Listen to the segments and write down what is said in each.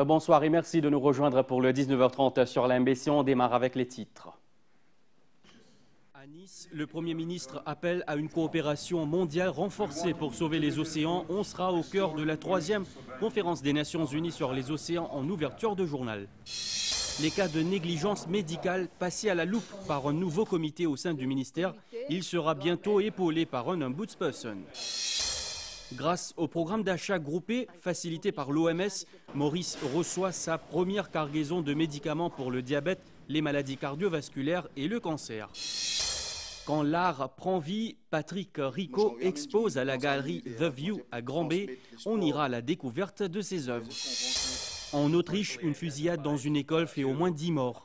Bonsoir et merci de nous rejoindre pour le 19h30 sur l'MBC. On démarre avec les titres. À Nice, le Premier ministre appelle à une coopération mondiale renforcée pour sauver les océans. On sera au cœur de la 3e conférence des Nations Unies sur les océans en ouverture de journal. Les cas de négligence médicale passés à la loupe par un nouveau comité au sein du ministère. Il sera bientôt épaulé par un ombudsperson. Grâce au programme d'achat groupé facilité par l'OMS, Maurice reçoit sa première cargaison de médicaments pour le diabète, les maladies cardiovasculaires et le cancer. Quand l'art prend vie, Patrick Rico expose à la galerie The View à Grand-B. On ira à la découverte de ses œuvres. En Autriche, une fusillade dans une école fait au moins 10 morts.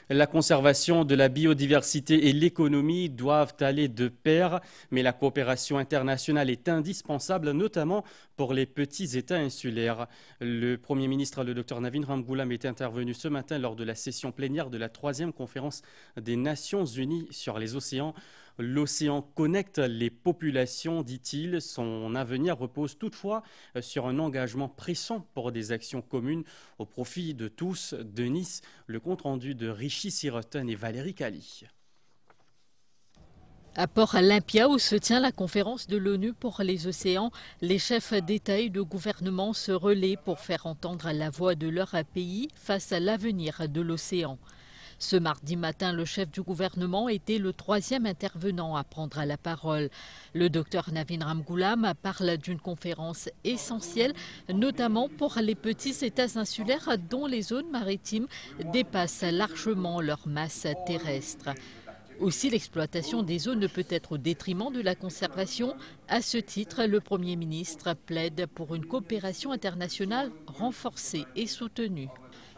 La conservation de la biodiversité et l'économie doivent aller de pair, mais la coopération internationale est indispensable, notamment pour les petits États insulaires. Le Premier ministre, le Dr Navin Ramgoolam, est intervenu ce matin lors de la session plénière de la 3e conférence des Nations Unies sur les océans. L'océan connecte les populations, dit-il. Son avenir repose toutefois sur un engagement pressant pour des actions communes au profit de tous. De Nice, le compte-rendu de Richie Siroten et Valérie Cali. À Port-Olympia, où se tient la conférence de l'ONU pour les océans, les chefs d'État et de gouvernement se relaient pour faire entendre la voix de leur pays face à l'avenir de l'océan. Ce mardi matin, le chef du gouvernement était le 3e intervenant à prendre la parole. Le docteur Navin Ramgoolam parle d'une conférence essentielle, notamment pour les petits États insulaires dont les zones maritimes dépassent largement leur masse terrestre. Aussi, l'exploitation des eaux ne peut être au détriment de la conservation. À ce titre, le Premier ministre plaide pour une coopération internationale renforcée et soutenue.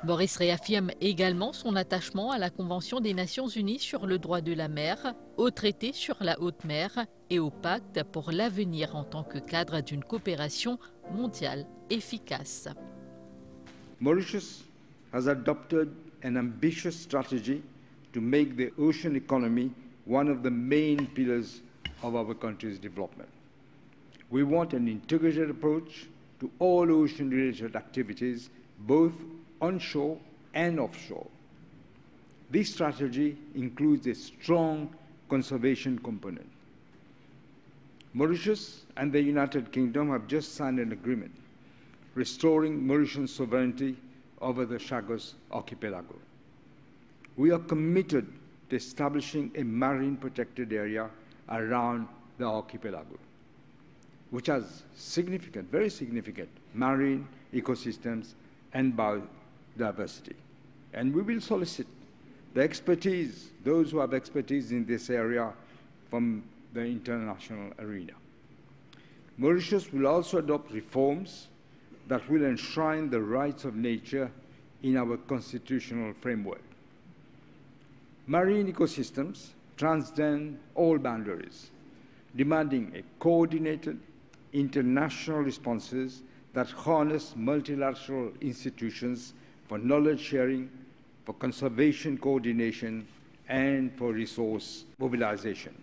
Maurice réaffirme également son attachement à la Convention des Nations Unies sur le droit de la mer, au traité sur la haute mer et au pacte pour l'avenir en tant que cadre d'une coopération mondiale efficace. Mauritius has adopted an ambitious strategy to make the ocean economy one of the main pillars of our country's development. We want an integrated approach to all ocean-related activities, both onshore and offshore. This strategy includes a strong conservation component. Mauritius and the United Kingdom have just signed an agreement restoring Mauritian sovereignty over the Chagos Archipelago. We are committed to establishing a marine protected area around the archipelago, which has significant, very significant marine ecosystems and biodiversity. And we will solicit the expertise, those who have expertise in this area from the international arena. Mauritius will also adopt reforms that will enshrine the rights of nature in our constitutional framework. Marine ecosystems transcend all boundaries, demanding a coordinated international responses that harness multilateral institutions for knowledge sharing, for conservation coordination, and for resource mobilization.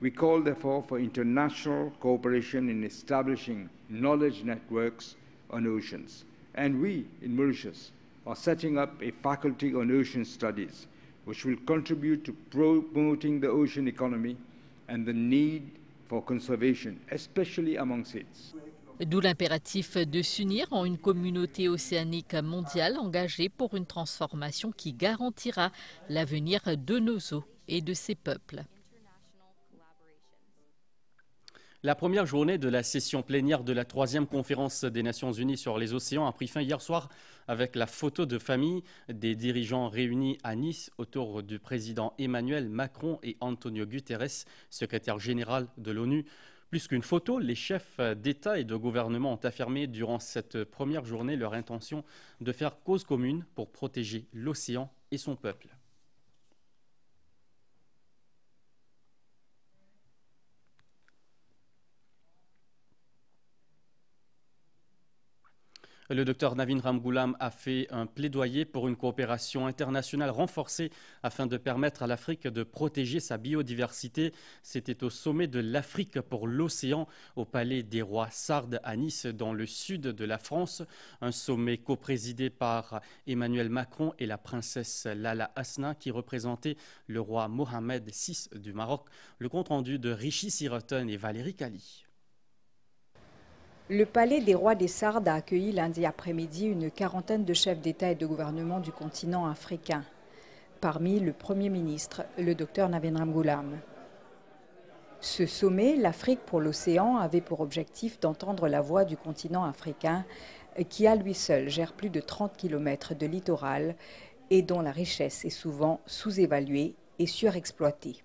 We call, therefore, for international cooperation in establishing knowledge networks on oceans. And we, in Mauritius, are setting up a faculty on ocean studies, which will contribute to promoting the ocean economy and the need for conservation, especially among SIDS. D'où l'impératif de s'unir en une communauté océanique mondiale engagée pour une transformation qui garantira l'avenir de nos eaux et de ses peuples. La première journée de la session plénière de la 3e conférence des Nations Unies sur les océans a pris fin hier soir avec la photo de famille des dirigeants réunis à Nice autour du président Emmanuel Macron et Antonio Guterres, secrétaire général de l'ONU. Plus qu'une photo, les chefs d'État et de gouvernement ont affirmé durant cette première journée leur intention de faire cause commune pour protéger l'océan et son peuple. Le docteur Navin Ramgoolam a fait un plaidoyer pour une coopération internationale renforcée afin de permettre à l'Afrique de protéger sa biodiversité. C'était au sommet de l'Afrique pour l'océan au Palais des Rois Sardes à Nice, dans le sud de la France. Un sommet coprésidé par Emmanuel Macron et la princesse Lala Hasna qui représentait le roi Mohamed VI du Maroc. Le compte-rendu de Richie Siroton et Valérie Kali. Le Palais des Rois des Sardes a accueilli lundi après-midi une quarantaine de chefs d'État et de gouvernement du continent africain. Parmi le Premier ministre, le docteur Navin Ramgoolam. Ce sommet, l'Afrique pour l'océan, avait pour objectif d'entendre la voix du continent africain qui à lui seul gère plus de 30 km de littoral et dont la richesse est souvent sous-évaluée et surexploitée.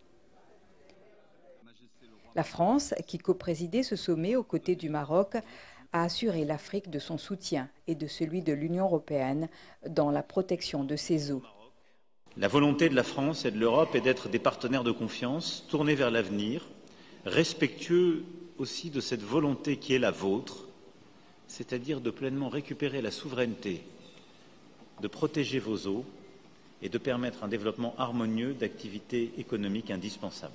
La France, qui coprésidait ce sommet aux côtés du Maroc, a assuré l'Afrique de son soutien et de celui de l'Union européenne dans la protection de ses eaux. La volonté de la France et de l'Europe est d'être des partenaires de confiance, tournés vers l'avenir, respectueux aussi de cette volonté qui est la vôtre, c'est-à-dire de pleinement récupérer la souveraineté, de protéger vos eaux et de permettre un développement harmonieux d'activités économiques indispensables.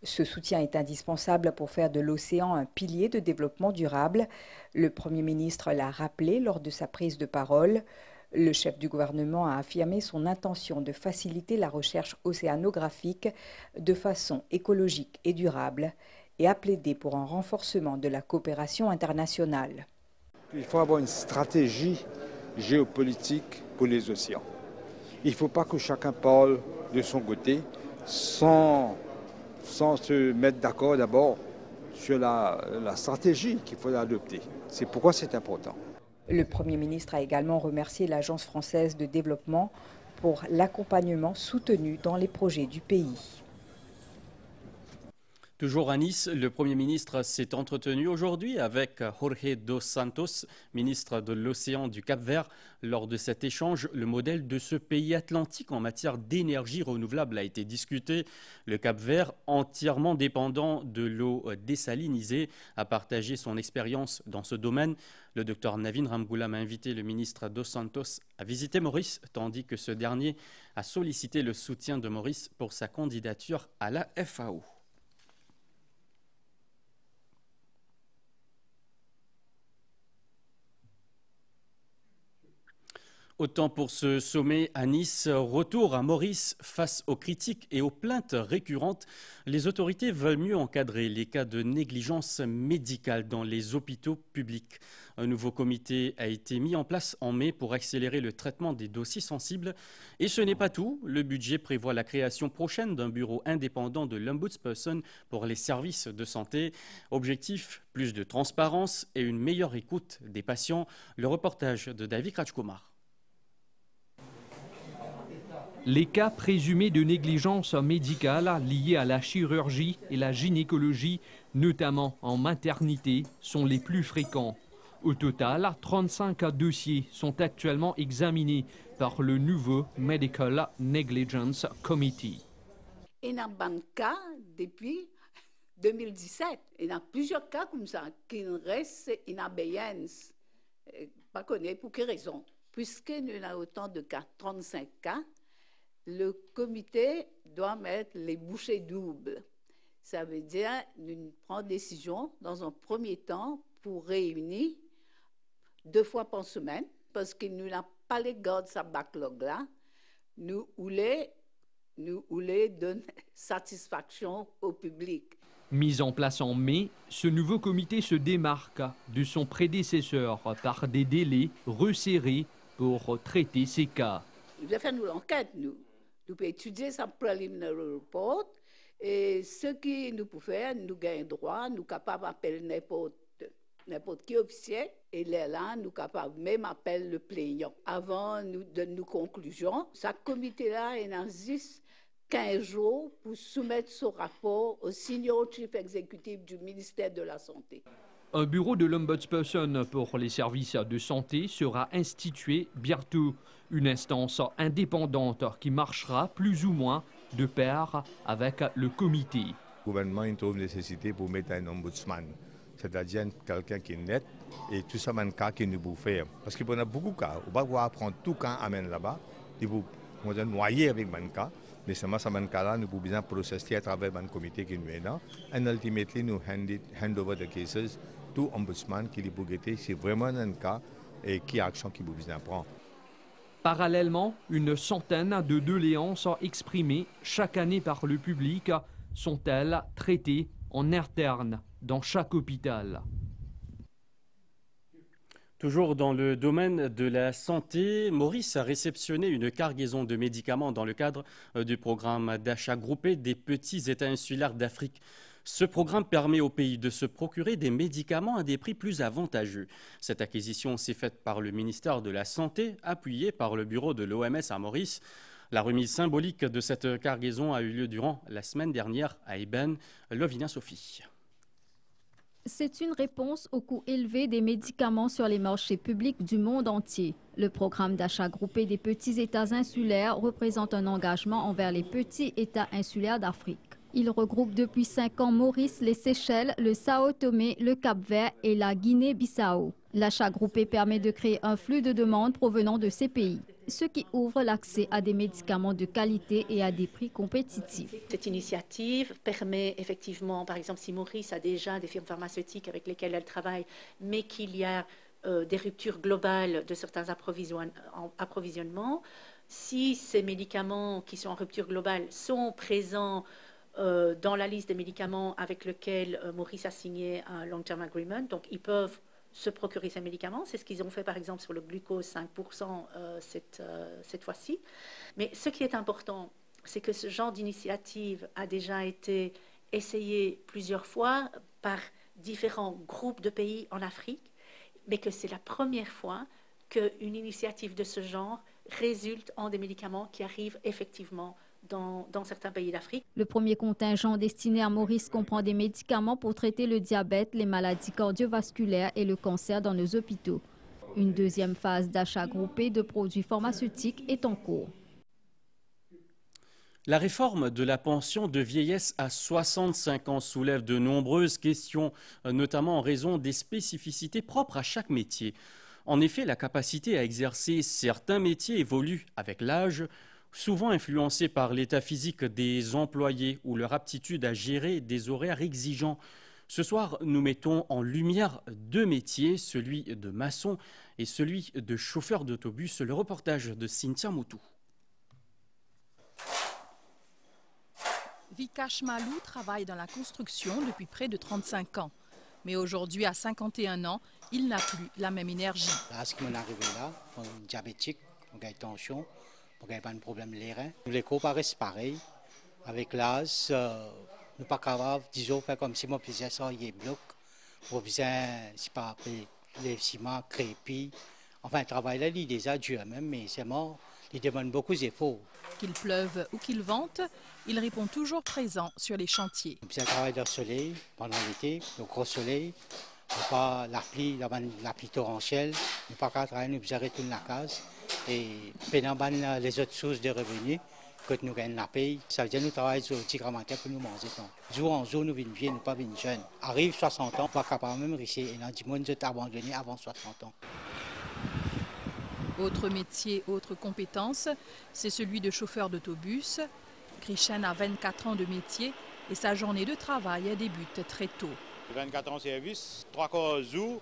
Ce soutien est indispensable pour faire de l'océan un pilier de développement durable. Le Premier ministre l'a rappelé lors de sa prise de parole. Le chef du gouvernement a affirmé son intention de faciliter la recherche océanographique de façon écologique et durable et a plaidé pour un renforcement de la coopération internationale. Il faut avoir une stratégie géopolitique pour les océans. Il ne faut pas que chacun parle de son côté sans se mettre d'accord d'abord sur la stratégie qu'il faut adopter. C'est pourquoi c'est important. Le Premier ministre a également remercié l'Agence française de développement pour l'accompagnement soutenu dans les projets du pays. Toujours à Nice, le Premier ministre s'est entretenu aujourd'hui avec Jorge dos Santos, ministre de l'Océan du Cap-Vert. Lors de cet échange, le modèle de ce pays atlantique en matière d'énergie renouvelable a été discuté. Le Cap-Vert, entièrement dépendant de l'eau désalinisée, a partagé son expérience dans ce domaine. Le docteur Navin Ramgoolam a invité le ministre dos Santos à visiter Maurice, tandis que ce dernier a sollicité le soutien de Maurice pour sa candidature à la FAO. Autant pour ce sommet à Nice, retour à Maurice face aux critiques et aux plaintes récurrentes. Les autorités veulent mieux encadrer les cas de négligence médicale dans les hôpitaux publics. Un nouveau comité a été mis en place en mai pour accélérer le traitement des dossiers sensibles. Et ce n'est pas tout. Le budget prévoit la création prochaine d'un bureau indépendant de l'Ombudsperson pour les services de santé. Objectif, plus de transparence et une meilleure écoute des patients. Le reportage de David Rajkumar. Les cas présumés de négligence médicale liés à la chirurgie et la gynécologie, notamment en maternité, sont les plus fréquents. Au total, 35 dossiers sont actuellement examinés par le nouveau Medical Negligence Committee. Il y a un cas depuis 2017. Il y a plusieurs cas comme ça qui restent en abeyance. Pas connu pour quelle raison. Puisque nous avons autant de cas, 35 cas, le comité doit mettre les bouchées doubles. Ça veut dire nous prenons décision dans un premier temps pour réunir 2 fois par semaine, parce que nous n'avons pas les gardes sa backlog là. Nous voulons donner satisfaction au public. Mis en place en mai, ce nouveau comité se démarque de son prédécesseur par des délais resserrés pour traiter ces cas. Nous devons faire l'enquête, nous. Nous pouvons étudier sa preliminary report et ce que nous pouvons faire, nous gagnons droit, nous sommes capables d'appeler n'importe qui officier et là, nous sommes capables même d'appeler le plaignant. Avant de donner nos conclusions, ce comité-là, il a 15 jours pour soumettre son rapport au senior chief executive du ministère de la Santé. Un bureau de l'Ombudsperson pour les services de santé sera institué bientôt. Une instance indépendante qui marchera plus ou moins de pair avec le comité. Le gouvernement trouve nécessité pour mettre un ombudsman. c'est-à-dire quelqu'un qui est net, et tout ça, c'est un cas qui nous peut faire. Parce qu'il y a beaucoup de cas, on va pouvoir prendre tout cas amène là-bas, ils vont noyer avec un cas, mais seulement ce cas-là, nous pouvons bien processer à travers un comité qui nous est là, et ultimately nous hand over the cases to ombudsman qui les peut guetter, c'est vraiment un cas et qui action qui peut bien prendre. Parallèlement, une centaine de doléances exprimées chaque année par le public sont-elles traitées en interne dans chaque hôpital. Toujours dans le domaine de la santé, Maurice a réceptionné une cargaison de médicaments dans le cadre du programme d'achat groupé des petits États insulaires d'Afrique. Ce programme permet au pays de se procurer des médicaments à des prix plus avantageux. Cette acquisition s'est faite par le ministère de la Santé, appuyé par le bureau de l'OMS à Maurice. La remise symbolique de cette cargaison a eu lieu durant la semaine dernière à Eben. Lovina Sophie. C'est une réponse au coût élevé des médicaments sur les marchés publics du monde entier. Le programme d'achat groupé des petits États insulaires représente un engagement envers les petits États insulaires d'Afrique. Il regroupe depuis 5 ans Maurice, les Seychelles, le Sao Tomé, le Cap-Vert et la Guinée-Bissau. L'achat groupé permet de créer un flux de demandes provenant de ces pays, ce qui ouvre l'accès à des médicaments de qualité et à des prix compétitifs. Cette initiative permet effectivement, par exemple, si Maurice a déjà des firmes pharmaceutiques avec lesquelles elle travaille, mais qu'il y a des ruptures globales de certains approvisionnements, si ces médicaments qui sont en rupture globale sont présents dans la liste des médicaments avec lesquels Maurice a signé un long-term agreement, donc ils peuvent se procurer ces médicaments. C'est ce qu'ils ont fait par exemple sur le glucose 5% cette fois-ci. Mais ce qui est important, c'est que ce genre d'initiative a déjà été essayé plusieurs fois par différents groupes de pays en Afrique, mais que c'est la première fois qu'une initiative de ce genre résulte en des médicaments qui arrivent effectivement dans certains pays d'Afrique. Le premier contingent destiné à Maurice comprend des médicaments pour traiter le diabète, les maladies cardiovasculaires et le cancer dans nos hôpitaux. Une deuxième phase d'achat groupé de produits pharmaceutiques est en cours. La réforme de la pension de vieillesse à 65 ans soulève de nombreuses questions, notamment en raison des spécificités propres à chaque métier. En effet, la capacité à exercer certains métiers évolue avec l'âge, souvent influencés par l'état physique des employés ou leur aptitude à gérer des horaires exigeants. Ce soir, nous mettons en lumière 2 métiers, celui de maçon et celui de chauffeur d'autobus. Le reportage de Cynthia Moutou. Vikash Malou travaille dans la construction depuis près de 35 ans. Mais aujourd'hui, à 51 ans, il n'a plus la même énergie. Là, ce qui m'est arrivé là, on est diabétique, on a une tension, on n'a pas de problème les reins. Les corps paraissent pareils. Avec l'âge, nous ne sommes pas capables, disons, faire comme si mon plaisir ça y est bloc. Pour bien, c'est pas les ciments, crépis. Enfin, le travail là, il est déjà dur même, mais c'est mort. Il demande beaucoup d'efforts. Qu'il pleuve ou qu'il vente, il répond toujours présent sur les chantiers. On travaille dans le soleil, pendant l'été, le gros soleil. Pas la pluie torrentielle, nous pas qu'à travailler, nous arrêtons la case. Et pendant les autres sources de revenus, quand nous gagnons la paye, ça veut dire que nous travaillons sur le petit grammaire pour nous manger. Jour en jour, nous venons vieux, nous pas venons jeunes. Arrive 60 ans, pas capable même richer. Et là, du monde, nous abandonné avant 60 ans. Autre métier, autre compétence, c'est celui de chauffeur d'autobus. Grishen a 24 ans de métier et sa journée de travail débute très tôt. 24 ans de service, 3 quarts jour,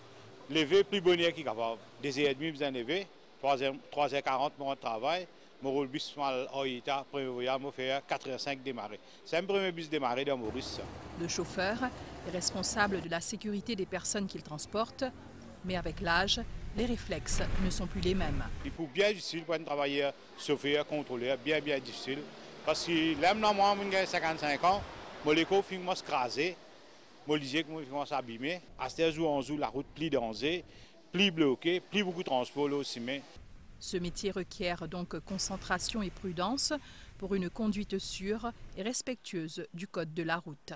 lever plus bonheur qui capable. 2h30 besoin de lever, 3h40 mon travail, mon roule bus mal en état, premier voyage, mon faire 4h05 démarrer. C'est un premier bus démarré dans Maurice. Le chauffeur est responsable de la sécurité des personnes qu'il transporte, mais avec l'âge, les réflexes ne sont plus les mêmes. Il est bien difficile pour un travailleur, chauffeur, contrôleur, bien difficile. Parce que là, moi, j'ai 55 ans, mon écho finit se craser. Moi, je disais que je commence à abîmer. À ce jour en jour, la route plie danger, plie bloquée, plie beaucoup de transport là aussi. Mais... Ce métier requiert donc concentration et prudence pour une conduite sûre et respectueuse du code de la route.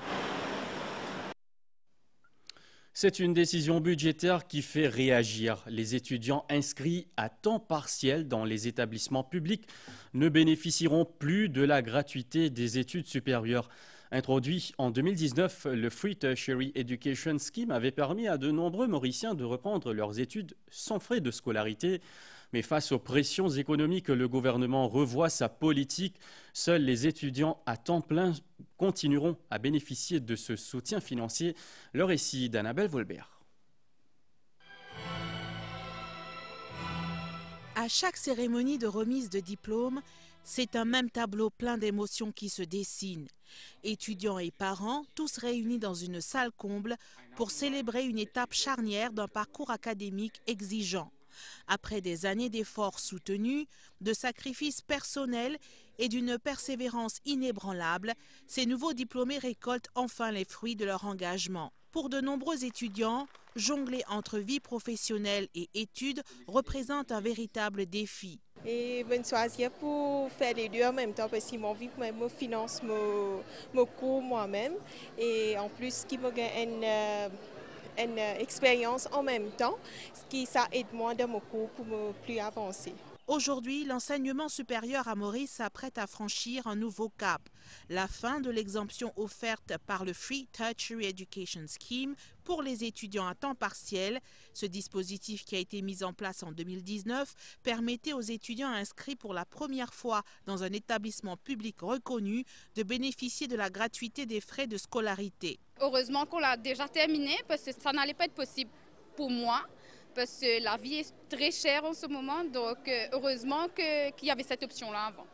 C'est une décision budgétaire qui fait réagir. Les étudiants inscrits à temps partiel dans les établissements publics ne bénéficieront plus de la gratuité des études supérieures. Introduit en 2019, le Free Tertiary Education Scheme avait permis à de nombreux Mauriciens de reprendre leurs études sans frais de scolarité. Mais face aux pressions économiques, le gouvernement revoit sa politique. Seuls les étudiants à temps plein continueront à bénéficier de ce soutien financier. Le récit d'Annabelle Volbert. À chaque cérémonie de remise de diplôme, c'est un même tableau plein d'émotions qui se dessine. Étudiants et parents, tous réunis dans une salle comble pour célébrer une étape charnière d'un parcours académique exigeant. Après des années d'efforts soutenus, de sacrifices personnels et d'une persévérance inébranlable, ces nouveaux diplômés récoltent enfin les fruits de leur engagement. Pour de nombreux étudiants, jongler entre vie professionnelle et études représente un véritable défi. Et je choisis pour faire les deux en même temps parce que mon vie me finance mon cours moi-même et en plus qui me gagne une expérience en même temps, ce qui ça aide moi dans mon cours pour me plus avancer. Aujourd'hui, l'enseignement supérieur à Maurice s'apprête à franchir un nouveau cap. La fin de l'exemption offerte par le Free Tertiary Education Scheme pour les étudiants à temps partiel. Ce dispositif qui a été mis en place en 2019 permettait aux étudiants inscrits pour la première fois dans un établissement public reconnu de bénéficier de la gratuité des frais de scolarité. Heureusement qu'on l'a déjà terminé parce que ça n'allait pas être possible pour moi. Parce que la vie est très chère en ce moment, donc heureusement qu'il y avait cette option-là avant.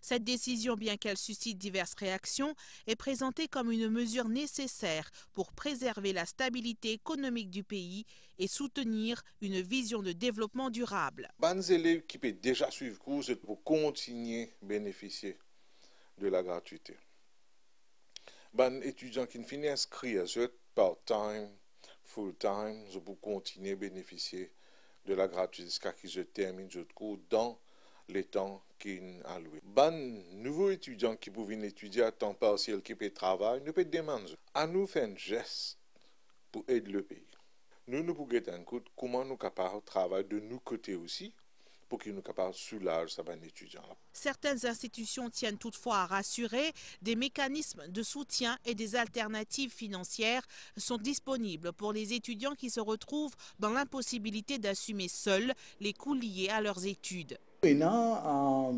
Cette décision, bien qu'elle suscite diverses réactions, est présentée comme une mesure nécessaire pour préserver la stabilité économique du pays et soutenir une vision de développement durable. Les élèves qui peuvent déjà suivre le cours pour continuer à bénéficier de la gratuité. Les étudiants qui finissent inscrits à ce part-time, full-time, je peux continuer à bénéficier de la gratuité jusqu'à ce que je termine le cours dans les temps qui sont alloués. Les nouveaux étudiants qui peuvent étudier à temps partiel, qui peuvent travailler, nous peuvent demander à nous faire un geste pour aider le pays. Nous pouvons être en compte comment nous sommes capables de travailler de nos côtés aussi, pour qu'ils nous capables de soulager ces étudiants. Certaines institutions tiennent toutefois à rassurer, des mécanismes de soutien et des alternatives financières sont disponibles pour les étudiants qui se retrouvent dans l'impossibilité d'assumer seuls les coûts liés à leurs études. Il y a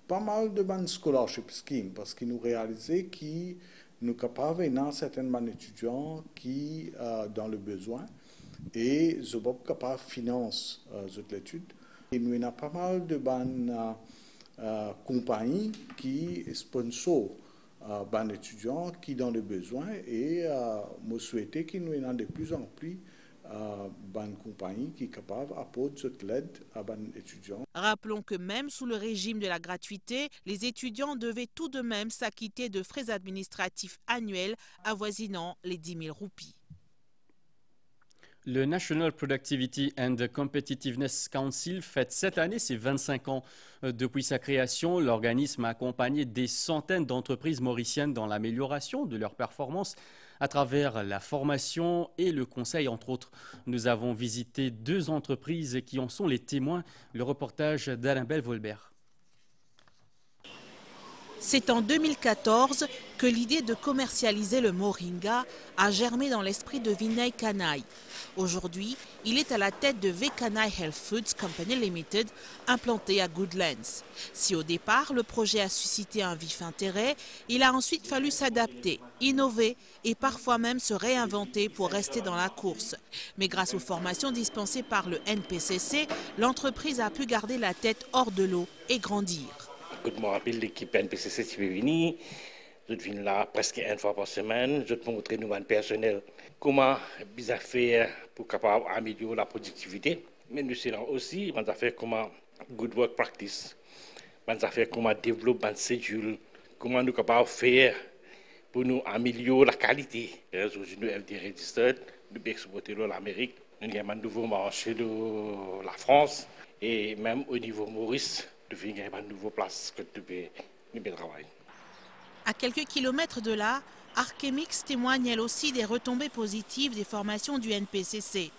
pas mal de bonnes scholarship schemes parce que nous réalisons que nous sommes capables de certains étudiants qui sont dans le besoin et sont capables de financer l'étude. Et nous avons pas mal de bonnes compagnies qui sponsorent les étudiants qui sont dans le besoin et je souhaite que nous ayons de plus en plus bonnes compagnies qui sont capables d'apporter cette aide à les étudiants. Rappelons que même sous le régime de la gratuité, les étudiants devaient tout de même s'acquitter de frais administratifs annuels avoisinant les 10 000 roupies. Le National Productivity and Competitiveness Council fête cette année ses 25 ans. Depuis sa création, l'organisme a accompagné des centaines d'entreprises mauriciennes dans l'amélioration de leurs performances à travers la formation et le conseil, entre autres. Nous avons visité 2 entreprises qui en sont les témoins. Le reportage d'Annabelle Volbert. C'est en 2014 que l'idée de commercialiser le moringa a germé dans l'esprit de Vinay Kanai. Aujourd'hui, il est à la tête de V-Kanai Health Foods Company Limited, implanté à Goodlands. Si au départ, le projet a suscité un vif intérêt, il a ensuite fallu s'adapter, innover et parfois même se réinventer pour rester dans la course. Mais grâce aux formations dispensées par le NPCC, l'entreprise a pu garder la tête hors de l'eau et grandir. Je me rappelle l'équipe NPCC qui est venue. Je viens là presque une fois par semaine. Je te montre nous, personnel, comment bien faire pour capable améliorer la productivité. Mais nous sommes aussi, on a fait comment good work practice. On a fait comment développer un schedule, comment nous capable faire pour nous améliorer la qualité. Aujourd'hui, nous FD registered, nous exporter l'Amérique, nous avons un nouveau marché de la France et même au niveau Maurice. Une nouvelle place que tu peux travailler. À quelques kilomètres de là, Arkemix témoigne elle aussi des retombées positives des formations du NPCC.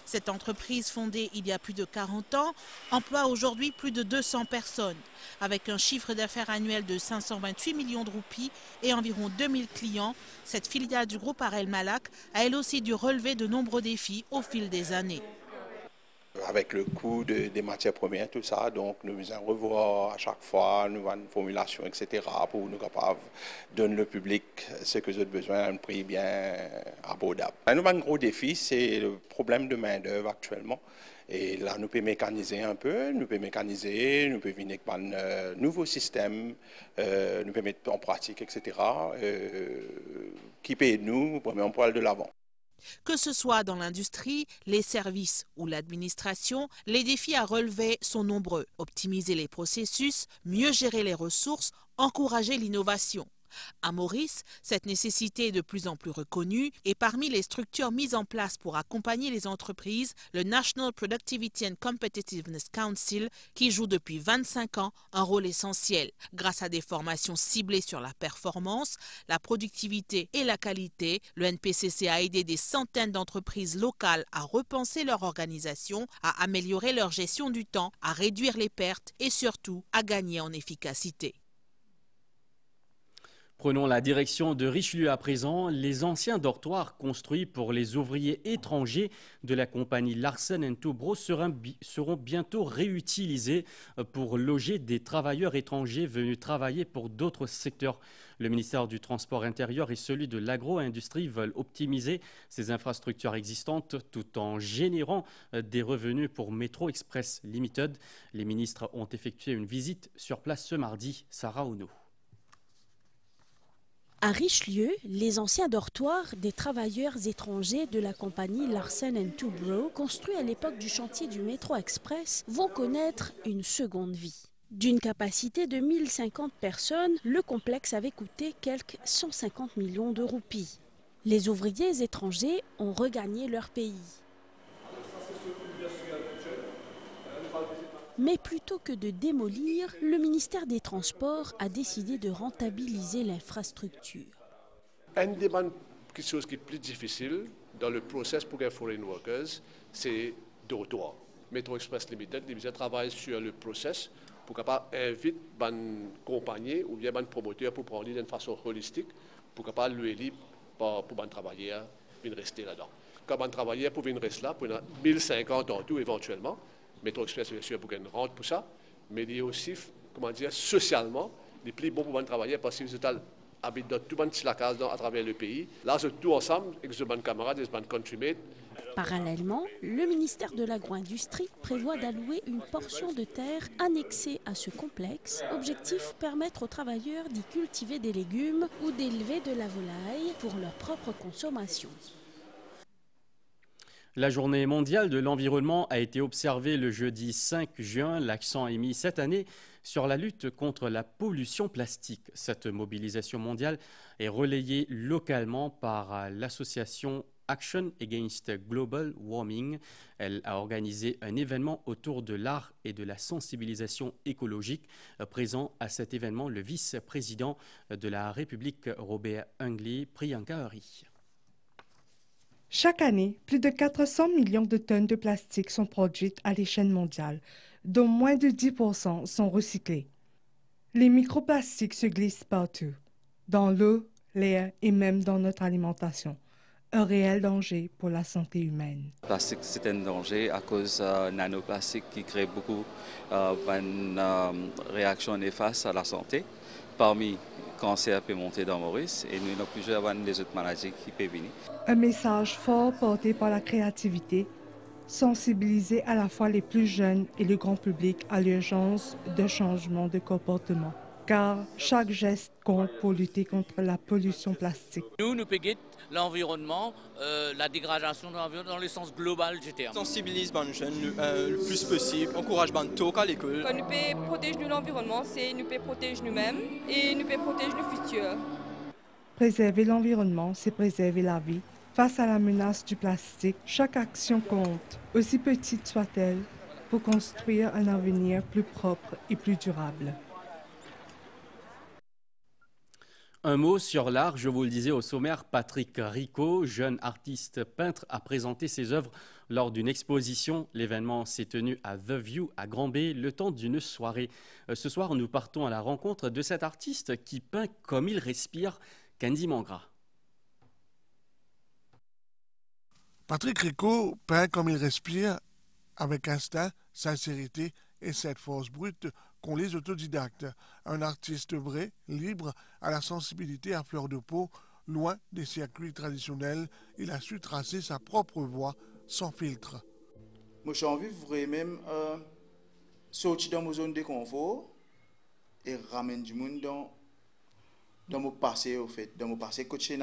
Cette entreprise fondée il y a plus de 40 ans emploie aujourd'hui plus de 200 personnes. Avec un chiffre d'affaires annuel de 528 millions de roupies et environ 2000 clients, cette filiale du groupe Arel Malak a elle aussi dû relever de nombreux défis au fil des années. Avec le coût des matières premières, tout ça, donc nous devons revoir à chaque fois nous avons une formulation, etc. pour nous capables de donner le public ce que j'ai besoin à un prix bien abordable. Nous avons un gros défi, c'est le problème de main-d'œuvre actuellement. Et là, nous pouvons mécaniser un peu, nous pouvons venir avec un nouveau système, nous pouvons mettre en pratique, etc. Qui peut nous pour mettre un poil de l'avant. Que ce soit dans l'industrie, les services ou l'administration, les défis à relever sont nombreux. Optimiser les processus, mieux gérer les ressources, encourager l'innovation. À Maurice, cette nécessité est de plus en plus reconnue et parmi les structures mises en place pour accompagner les entreprises, le National Productivity and Competitiveness Council, qui joue depuis 25 ans un rôle essentiel. Grâce à des formations ciblées sur la performance, la productivité et la qualité, le NPCC a aidé des centaines d'entreprises locales à repenser leur organisation, à améliorer leur gestion du temps, à réduire les pertes et surtout à gagner en efficacité. Prenons la direction de Richelieu à présent. Les anciens dortoirs construits pour les ouvriers étrangers de la compagnie Larsen & Toubro seront bientôt réutilisés pour loger des travailleurs étrangers venus travailler pour d'autres secteurs. Le ministère du Transport intérieur et celui de l'agro-industrie veulent optimiser ces infrastructures existantes tout en générant des revenus pour Metro Express Limited. Les ministres ont effectué une visite sur place ce mardi. Sarah Ouno. À Richelieu, les anciens dortoirs des travailleurs étrangers de la compagnie Larsen & Toubro, construits à l'époque du chantier du Metro Express, vont connaître une seconde vie. D'une capacité de 1050 personnes, le complexe avait coûté quelques 150 millions de roupies. Les ouvriers étrangers ont regagné leur pays. Mais plutôt que de démolir, le ministère des Transports a décidé de rentabiliser l'infrastructure. Une des choses qui est plus difficile dans le process pour les foreign workers, c'est dortoir. Metro Express Limited, ils travaillent sur le process pour inviter une compagnie ou bien un promoteur pour prendre d'une façon holistique, pour capable lui pour un travailleur venir rester là-dedans. Quand un travailleur pour venir rester là, pour 1050 en tout éventuellement, Metro Express, bien sûr, pour qu'elle rentre pour ça, mais il y a aussi, comment dire, socialement, les plus bons pour travailler parce qu'ils habitent dans tout le monde à travers le pays. Là, c'est tout ensemble, avec les camarades, les countrymates. Parallèlement, le ministère de l'Agro-Industrie prévoit d'allouer une portion de terre annexée à ce complexe. Objectif, permettre aux travailleurs d'y cultiver des légumes ou d'élever de la volaille pour leur propre consommation. La journée mondiale de l'environnement a été observée le jeudi 5 juin. L'accent est mis cette année sur la lutte contre la pollution plastique. Cette mobilisation mondiale est relayée localement par l'association Action Against Global Warming. Elle a organisé un événement autour de l'art et de la sensibilisation écologique. Présent à cet événement, le vice-président de la République, Robert Hungly, Priyanka Hari. Chaque année, plus de 400 millions de tonnes de plastique sont produites à l'échelle mondiale, dont moins de 10% sont recyclés. Les microplastiques se glissent partout, dans l'eau, l'air et même dans notre alimentation. Un réel danger pour la santé humaine. Le plastique, c'est un danger à cause de nanoplastiques qui créent beaucoup de réactions néfastes à la santé. Parmi le cancer peut monter dans Maurice et nous avons plusieurs des autres maladies qui peuvent venir. Un message fort porté par la créativité, sensibiliser à la fois les plus jeunes et le grand public à l'urgence de changement de comportement. Car chaque geste compte pour lutter contre la pollution plastique. Nous payons l'environnement, la dégradation de l'environnement dans le sens global du terme. Sensibilise les jeunes le plus possible, encourage les tôt à l'école. Quand nous pouvons protéger l'environnement, c'est nous pouvons protéger nous-mêmes et nous pouvons protéger le futur. Préserver l'environnement, c'est préserver la vie. Face à la menace du plastique, chaque action compte, aussi petite soit-elle, pour construire un avenir plus propre et plus durable. Un mot sur l'art, je vous le disais au sommaire, Patrick Rico, jeune artiste peintre, a présenté ses œuvres lors d'une exposition. L'événement s'est tenu à The View à Grand-Bay le temps d'une soirée. Ce soir, nous partons à la rencontre de cet artiste qui peint comme il respire, Candy Mangra. Patrick Rico peint comme il respire, avec instinct, sincérité et cette force brute qu'ont les autodidactes. Un artiste vrai, libre, à la sensibilité à fleur de peau, loin des circuits traditionnels, il a su tracer sa propre voie sans filtre. Moi, j'ai envie vraiment sortir dans ma zone de confort et ramener du monde dans mon passé, au fait. Dans mon passé, quand j'ai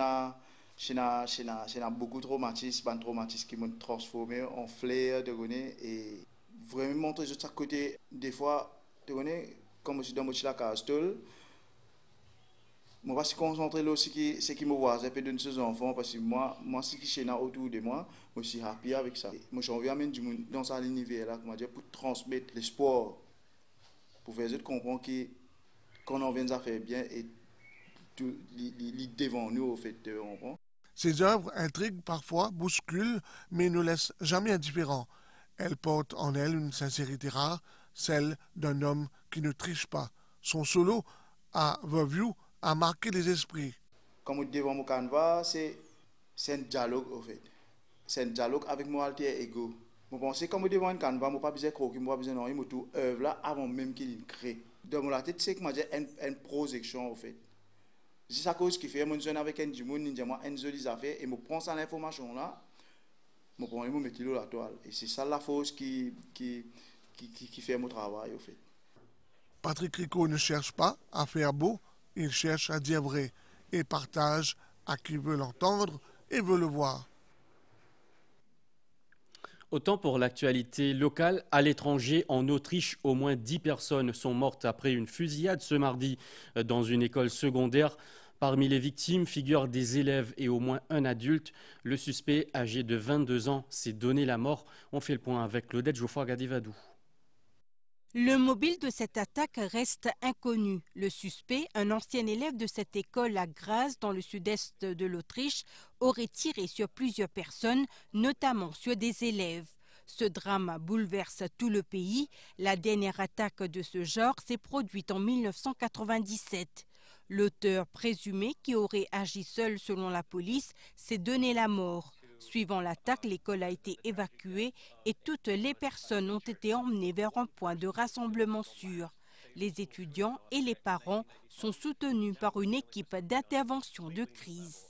beaucoup de traumatismes qui m'ont transformé en flair, et vraiment montrer juste à côté, des fois, comme je suis dans mon castole, je vais se concentrer aussi sur ce qui me voit un peu de ces enfants, parce que moi, ce qui est autour de moi, je suis happy avec ça. Moi, j'ai envie d'amener du monde dans cet univers-là, pour transmettre l'espoir, pour faire comprendre que quand on vient à faire bien, et tout devant nous, au fait, on prend. Ses œuvres intriguent parfois, bousculent, mais ne laissent jamais indifférent. Elles portent en elles une sincérité rare, celle d'un homme qui ne triche pas. Son solo à The View a marqué les esprits. Comme devant mon canevas, c'est un dialogue, en fait. C'est un dialogue avec mon alter ego. Je pense que comme devant un canevas, je n'ai pas besoin de croquer, je n'ai pas besoin de tout œuvre là avant même qu'il crée. Dans mon tête, c'est que une projection, en fait. C'est ça cause qui fait, je avec un du monde, une jolie affaire, et je prends cette information là, je prends et je mets la toile. Et c'est ça la force qui fait mon travail, en fait. Patrick Rico ne cherche pas à faire beau, il cherche à dire vrai et partage à qui veut l'entendre et veut le voir. Autant pour l'actualité locale, à l'étranger, en Autriche, au moins 10 personnes sont mortes après une fusillade ce mardi dans une école secondaire. Parmi les victimes figurent des élèves et au moins un adulte. Le suspect, âgé de 22 ans, s'est donné la mort. On fait le point avec Claudette Geoffroy-Gadivadou. Le mobile de cette attaque reste inconnu. Le suspect, un ancien élève de cette école à Graz, dans le sud-est de l'Autriche, aurait tiré sur plusieurs personnes, notamment sur des élèves. Ce drame bouleverse tout le pays. La dernière attaque de ce genre s'est produite en 1997. L'auteur présumé, qui aurait agi seul selon la police, s'est donné la mort. Suivant l'attaque, l'école a été évacuée et toutes les personnes ont été emmenées vers un point de rassemblement sûr. Les étudiants et les parents sont soutenus par une équipe d'intervention de crise.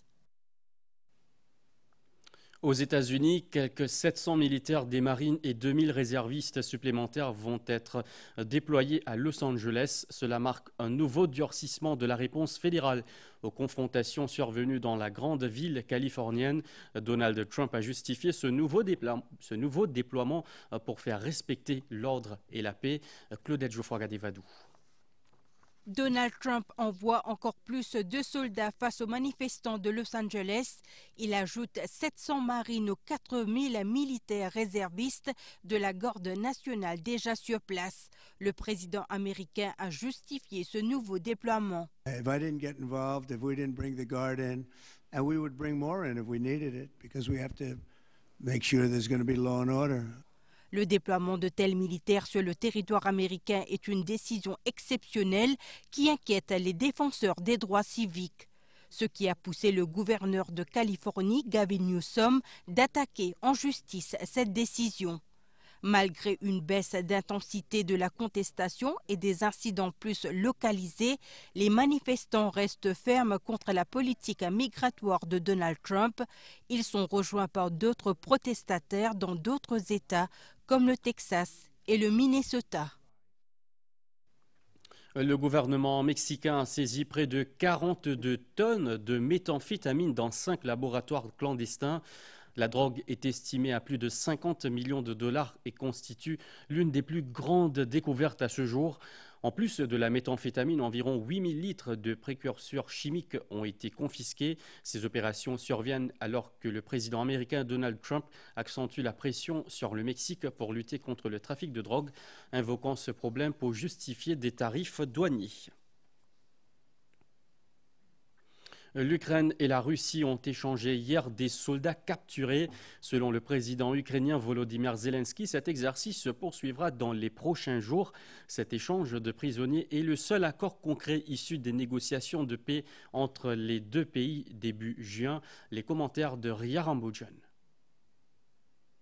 Aux États-Unis, quelques 700 militaires des marines et 2000 réservistes supplémentaires vont être déployés à Los Angeles. Cela marque un nouveau durcissement de la réponse fédérale aux confrontations survenues dans la grande ville californienne. Donald Trump a justifié ce nouveau déploiement pour faire respecter l'ordre et la paix. Claudette Geoffroy-Gadivadou. Donald Trump envoie encore plus de soldats face aux manifestants de Los Angeles. Il ajoute 700 marines aux 4000 militaires réservistes de la Garde nationale déjà sur place. Le président américain a justifié ce nouveau déploiement. If I didn't get involved, if we didn't bring the Guard in, and we would bring more in if we needed it, because we have to make sure there's going to be law and order. Le déploiement de tels militaires sur le territoire américain est une décision exceptionnelle qui inquiète les défenseurs des droits civiques. Ce qui a poussé le gouverneur de Californie, Gavin Newsom, d'attaquer en justice cette décision. Malgré une baisse d'intensité de la contestation et des incidents plus localisés, les manifestants restent fermes contre la politique migratoire de Donald Trump. Ils sont rejoints par d'autres protestataires dans d'autres États comme le Texas et le Minnesota. Le gouvernement mexicain a saisi près de 42 tonnes de méthamphétamine dans 5 laboratoires clandestins. La drogue est estimée à plus de 50 millions de dollars et constitue l'une des plus grandes découvertes à ce jour. En plus de la méthamphétamine, environ 8000 litres de précurseurs chimiques ont été confisqués. Ces opérations surviennent alors que le président américain Donald Trump accentue la pression sur le Mexique pour lutter contre le trafic de drogue, invoquant ce problème pour justifier des tarifs douaniers. L'Ukraine et la Russie ont échangé hier des soldats capturés. Selon le président ukrainien Volodymyr Zelensky, cet exercice se poursuivra dans les prochains jours. Cet échange de prisonniers est le seul accord concret issu des négociations de paix entre les deux pays début juin. Les commentaires de Ria Ramboujan.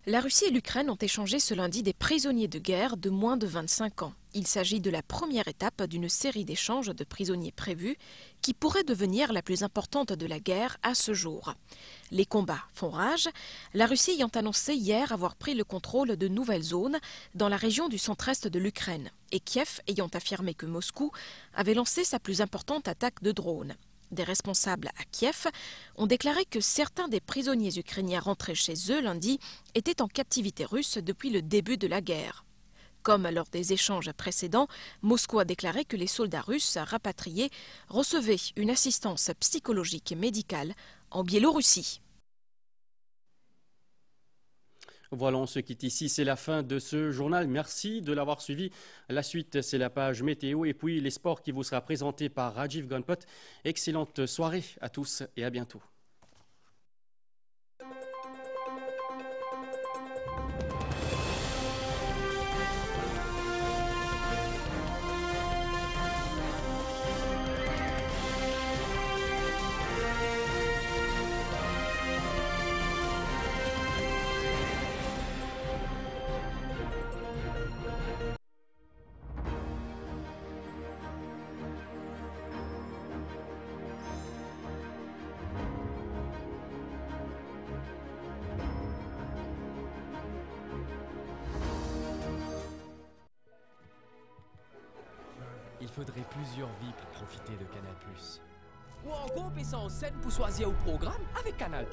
La Russie et l'Ukraine ont échangé ce lundi des prisonniers de guerre de moins de 25 ans. Il s'agit de la première étape d'une série d'échanges de prisonniers prévus qui pourrait devenir la plus importante de la guerre à ce jour. Les combats font rage, la Russie ayant annoncé hier avoir pris le contrôle de nouvelles zones dans la région du centre-est de l'Ukraine et Kiev ayant affirmé que Moscou avait lancé sa plus importante attaque de drones. Des responsables à Kiev ont déclaré que certains des prisonniers ukrainiens rentrés chez eux lundi étaient en captivité russe depuis le début de la guerre. Comme lors des échanges précédents, Moscou a déclaré que les soldats russes rapatriés recevaient une assistance psychologique et médicale en Biélorussie. Voilà, on se quitte ici. C'est la fin de ce journal. Merci de l'avoir suivi. La suite, c'est la page météo et puis les sports qui vous sera présenté par Rajiv Ganpot. Excellente soirée à tous et à bientôt. Il faudrait plusieurs vies pour profiter de Canal+. Ou encore passer en scène pour choisir au programme avec Canal+.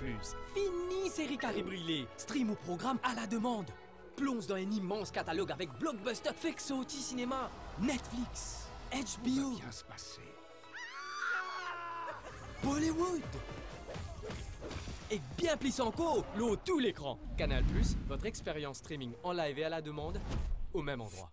Fini série carré brûlée. Stream au programme à la demande. Plonge dans un immense catalogue avec Blockbuster, Fexoti Cinéma, Netflix, HBO. Bien se passer. Bollywood. Et bien plus encore, l'eau tout l'écran. Canal+, votre expérience streaming en live et à la demande, au même endroit.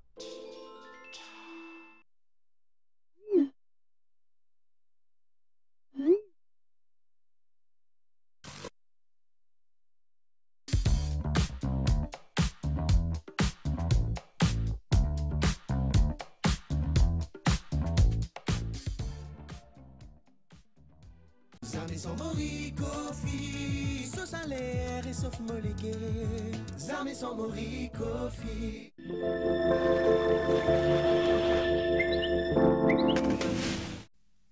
Zame son morikofi, sauce à l'air et sauf molégué. Zame son morikofi.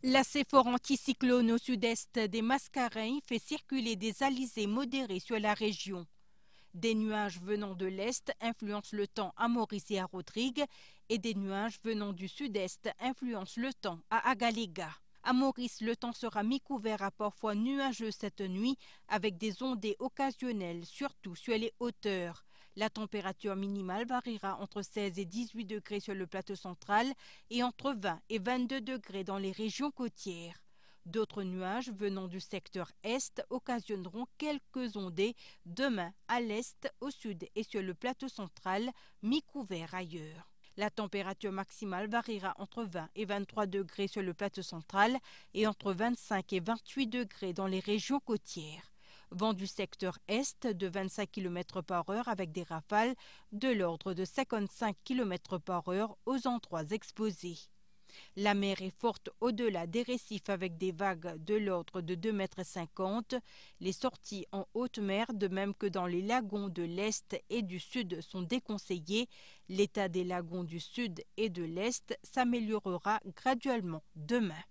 La céphore anticyclone au sud-est des Mascareignes fait circuler des alizés modérés sur la région. Des nuages venant de l'est influencent le temps à Maurice et à Rodrigue et des nuages venant du sud-est influencent le temps à Agaléga. À Maurice, le temps sera mi-couvert à parfois nuageux cette nuit avec des ondées occasionnelles, surtout sur les hauteurs. La température minimale variera entre 16 et 18 degrés sur le plateau central et entre 20 et 22 degrés dans les régions côtières. D'autres nuages venant du secteur est occasionneront quelques ondées demain à l'est, au sud et sur le plateau central, mi-couvert ailleurs. La température maximale variera entre 20 et 23 degrés sur le plateau central et entre 25 et 28 degrés dans les régions côtières. Vent du secteur est de 25 km/h avec des rafales de l'ordre de 55 km/h aux endroits exposés. La mer est forte au-delà des récifs avec des vagues de l'ordre de 2,50 m. Les sorties en haute mer, de même que dans les lagons de l'Est et du Sud, sont déconseillées. L'état des lagons du Sud et de l'Est s'améliorera graduellement demain.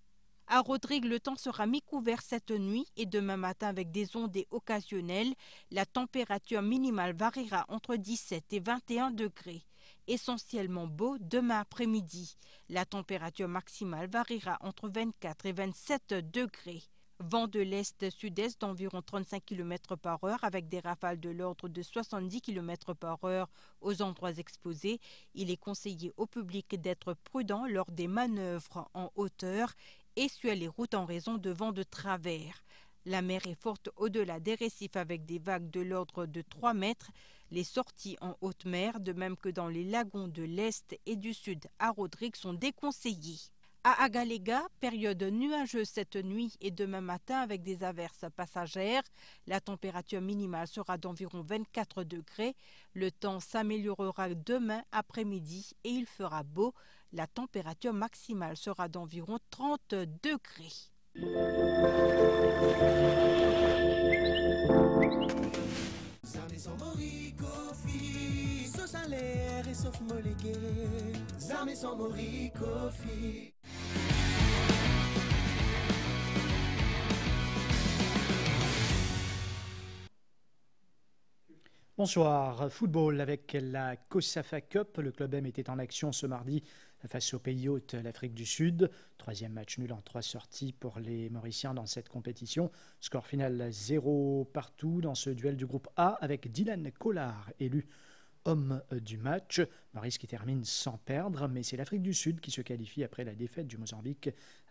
À Rodrigue, le temps sera mi-couvert cette nuit et demain matin avec des ondées occasionnelles. La température minimale variera entre 17 et 21 degrés. Essentiellement beau demain après-midi. La température maximale variera entre 24 et 27 degrés. Vent de l'est-sud-est d'environ 35 km/h avec des rafales de l'ordre de 70 km/h aux endroits exposés. Il est conseillé au public d'être prudent lors des manœuvres en hauteur et sur les routes en raison de vents de travers. La mer est forte au-delà des récifs avec des vagues de l'ordre de 3 mètres. Les sorties en haute mer, de même que dans les lagons de l'Est et du Sud à Rodrigue, sont déconseillées. À Agalega, période nuageuse cette nuit et demain matin avec des averses passagères. La température minimale sera d'environ 24 degrés. Le temps s'améliorera demain après-midi et il fera beau. La température maximale sera d'environ 30 degrés. Zame son moriko fi, sauce à l'air et sauf molégué. Zame son moriko fi. Bonsoir. Football avec la COSAFA Cup. Le club M était en action ce mardi face au pays hôte, l'Afrique du Sud. Troisième match nul en 3 sorties pour les Mauriciens dans cette compétition. Score final 0 partout dans ce duel du groupe A avec Dylan Collard élu homme du match. Maurice qui termine sans perdre, mais c'est l'Afrique du Sud qui se qualifie après la défaite du Mozambique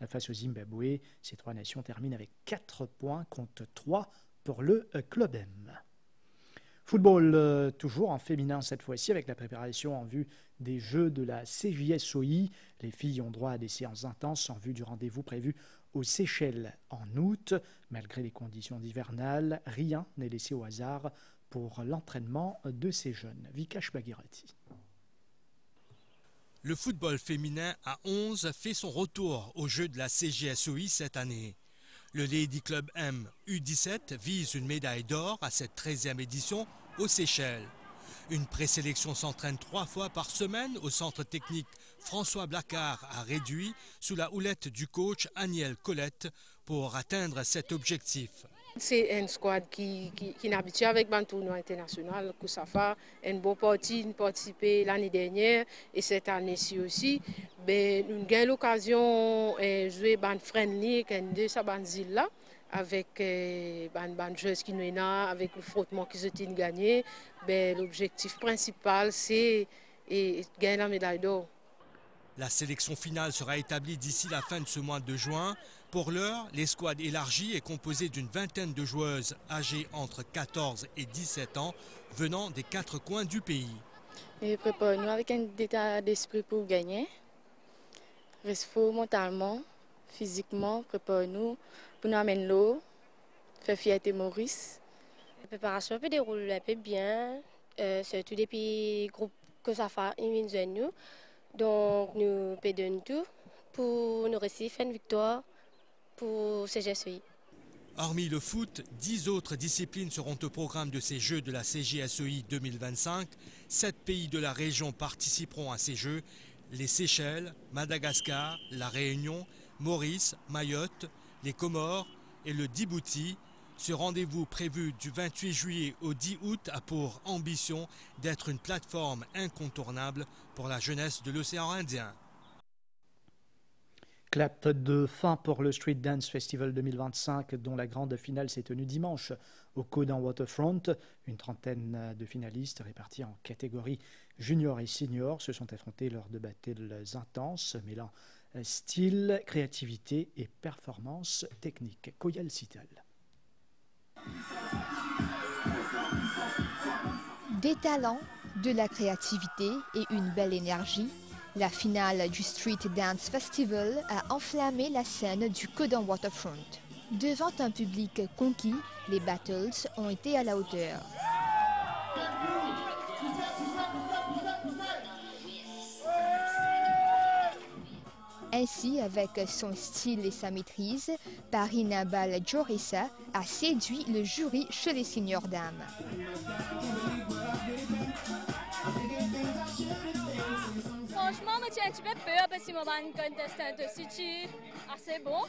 face au Zimbabwe. Ces 3 nations terminent avec 4 points contre 3 pour le club M. Football toujours en féminin cette fois-ci avec la préparation en vue des Jeux de la CJSOI. Les filles ont droit à des séances intenses en vue du rendez-vous prévu aux Seychelles en août. Malgré les conditions hivernales, rien n'est laissé au hasard pour l'entraînement de ces jeunes. Vikash Bhagirathi. Le football féminin à 11 fait son retour aux Jeux de la CJSOI cette année. Le Lady Club M U17 vise une médaille d'or à cette 13e édition aux Seychelles. Une présélection s'entraîne 3 fois par semaine au centre technique François Blacard à Réduit sous la houlette du coach Aniel Colette pour atteindre cet objectif. C'est une squad qui est habituée avec un tournoi international, COSAFA, une bonne partie participé l'année dernière et cette année-ci aussi. Ben, nous avons l'occasion de jouer un friendly de sa île là avec les joueurs qui nous là, avec le frottement qu'ils ont gagné. Ben, l'objectif principal, c'est de gagner la médaille d'or. La sélection finale sera établie d'ici la fin de ce mois de juin. Pour l'heure, l'escouade élargie est composée d'une vingtaine de joueuses âgées entre 14 et 17 ans venant des 4 coins du pays. Et prépare-nous avec un état d'esprit pour gagner. Reste fort mentalement, physiquement, prépare-nous pour nous amener l'eau, faire fierté Maurice. La préparation peut dérouler un peu bien, surtout depuis le groupe COSAFA et nous. Donc nous pédons tout pour nous réussir une victoire pour CJSOI. Hormis le foot, 10 autres disciplines seront au programme de ces Jeux de la CJSOI 2025. 7 pays de la région participeront à ces Jeux. Les Seychelles, Madagascar, La Réunion, Maurice, Mayotte, les Comores et le Djibouti. Ce rendez-vous prévu du 28 juillet au 10 août a pour ambition d'être une plateforme incontournable pour la jeunesse de l'océan Indien. Clap de fin pour le Street Dance Festival 2025 dont la grande finale s'est tenue dimanche au Codan Waterfront. Une trentaine de finalistes répartis en catégories junior et senior se sont affrontés lors de battles intenses mêlant style, créativité et performance technique. Koyal Sital. Des talents, de la créativité et une belle énergie, la finale du Street Dance Festival a enflammé la scène du Codan Waterfront. Devant un public conquis, les battles ont été à la hauteur. Ainsi, avec son style et sa maîtrise, Parina Bal-Jorissa a séduit le jury chez les seniors dames. Franchement, je suis un petit peu peur parce que mon contestant aussi assez bon.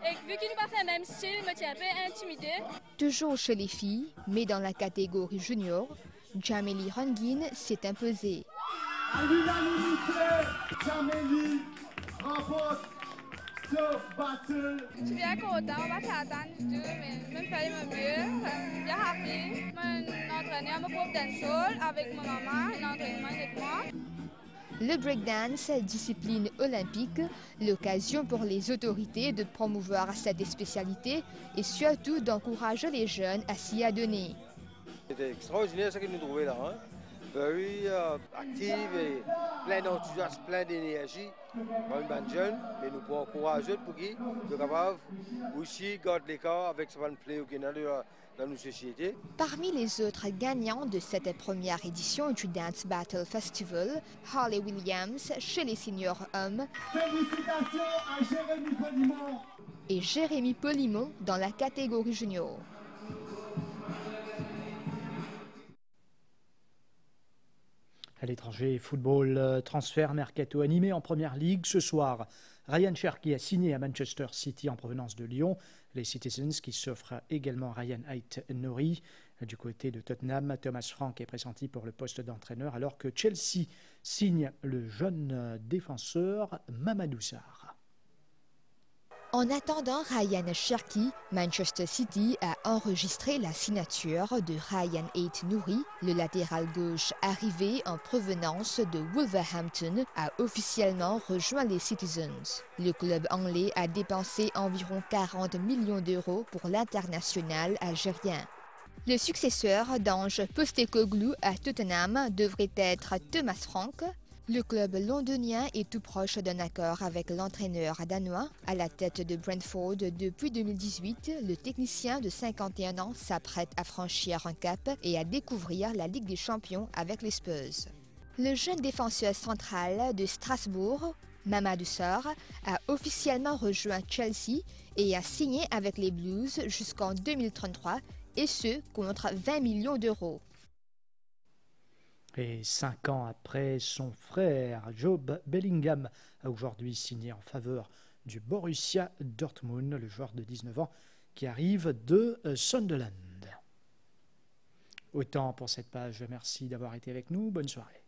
Et vu qu'il n'a pas fait le même style, je suis un peu intimidée. Toujours chez les filles, mais dans la catégorie junior, Jamélie Rangin s'est imposée. À l'unanimité, Jamélie remporte ce battle. Je suis bien content, on va s'attendre du tout, mais je me fais mon mieux. Je suis bien happy. Mon entraîneur, mon prof dancehall avec ma maman, l'entraînement avec moi. Le breakdance, discipline olympique, l'occasion pour les autorités de promouvoir cette spécialité et surtout d'encourager les jeunes à s'y adonner. C'était extraordinaire ce qu'ils nous trouvaient là. very active et plein d'enthousiasme, plein d'énergie. Pas une bonne jeune, mais nous pouvons encourager pour qu'ils soient capables aussi garder l'écart avec ce qu'on plaît dans nos sociétés. Parmi les autres gagnants de cette première édition du Dance Battle Festival, Harley Williams chez les seniors hommes. Félicitations à Jérémy Polimon. Et Jérémy Polimon dans la catégorie junior. À l'étranger, football, transfert, mercato animé en première ligue. Ce soir, Ryan Cherki a signé à Manchester City en provenance de Lyon. Les Citizens qui s'offrent également Ryan Aït-Nouri. Du côté de Tottenham, Thomas Frank est pressenti pour le poste d'entraîneur alors que Chelsea signe le jeune défenseur Mamadou Sarr. En attendant Ryan Cherki, Manchester City a enregistré la signature de Ryan Aït-Nouri. Le latéral gauche arrivé en provenance de Wolverhampton a officiellement rejoint les Citizens. Le club anglais a dépensé environ 40 millions d'euros pour l'international algérien. Le successeur d'Ange Postecoglou à Tottenham devrait être Thomas Frank. Le club londonien est tout proche d'un accord avec l'entraîneur danois. À la tête de Brentford depuis 2018, le technicien de 51 ans s'apprête à franchir un cap et à découvrir la Ligue des Champions avec les Spurs. Le jeune défenseur central de Strasbourg, Mamadou Sarr, a officiellement rejoint Chelsea et a signé avec les Blues jusqu'en 2033, et ce contre 20 millions d'euros. Et 5 ans après, son frère Job Bellingham a aujourd'hui signé en faveur du Borussia Dortmund, le joueur de 19 ans qui arrive de Sunderland. Autant pour cette page, merci d'avoir été avec nous, bonne soirée.